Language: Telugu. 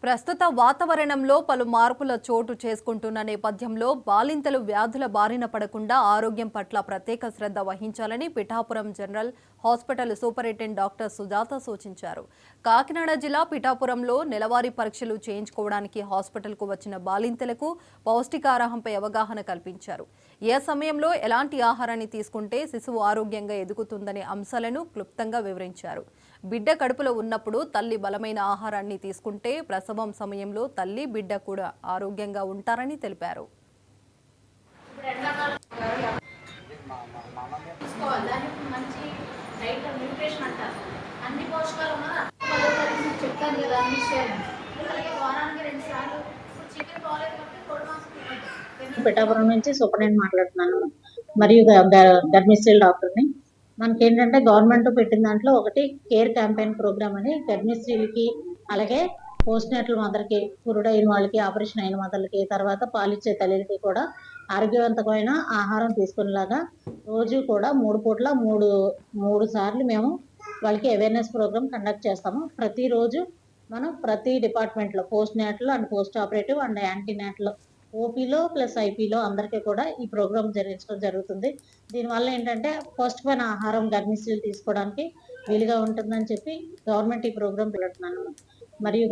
ప్రస్తుత వాతావరణంలో పలు మార్పుల చోటు చేసుకుంటున్న నేపథ్యంలో బాలింతలు వ్యాధుల బారిన పడకుండా ఆరోగ్యం పట్ల ప్రత్యేక శ్రద్ధ వహించాలని Pithapuram general hospital superintendent doctor Sujatha సూచించారు. కాకినాడ జిల్లా పిఠాపురంలో నెలవారీ పరీక్షలు చేయించుకోవడానికి హాస్పిటల్కు వచ్చిన బాలింతలకు పౌష్టికాహారంపై అవగాహన కల్పించారు. ఏ సమయంలో ఎలాంటి ఆహారాన్ని తీసుకుంటే శిశువు ఆరోగ్యంగా ఎదుగుతుందనే అంశాలను క్లుప్తంగా వివరించారు. బిడ్డ కడుపులో ఉన్నప్పుడు తల్లి బలమైన ఆహారాన్ని తీసుకుంటే ప్రసవం సమయంలో తల్లి బిడ్డ కూడా ఆరోగ్యంగా ఉంటారని తెలిపారు. పిఠాపురం నుంచి సూపరింటెండెంట్ మాట్లాడుతున్నాను. మరియు గర్భిణీ డాక్టర్ని. మనకేంటంటే గవర్నమెంట్ పెట్టిన దాంట్లో ఒకటి కేర్ క్యాంపెయిన్ ప్రోగ్రామ్ అని గర్భిణీ స్త్రీలకి, అలాగే పోస్ట్ నేటల్ మదర్కి, పురుడైన వాళ్ళకి, ఆపరేషన్ అయిన మదర్లకి, తర్వాత పాలిచ్చే తల్లికి కూడా ఆరోగ్యవంతమైన ఆహారం తీసుకునేలాగా రోజు కూడా 3 పూట్ల మూడు సార్లు మేము వాళ్ళకి అవేర్నెస్ ప్రోగ్రామ్ కండక్ట్ చేస్తాము. ప్రతిరోజు మనం ప్రతి డిపార్ట్మెంట్లో postnatal and postoperative and antenatal ఓపీలో ప్లస్ ఐపీలో అందరికీ కూడా ఈ ప్రోగ్రామ్ జరిగించడం జరుగుతుంది. దీనివల్ల ఏంటంటే పౌష్టికమైన ఆహారం గర్భిణీ స్త్రీలు తీసుకోవడానికి వీలుగా ఉంటుందని చెప్పి గవర్నమెంట్ ఈ ప్రోగ్రామ్ పెడుతున్నాను. మరియు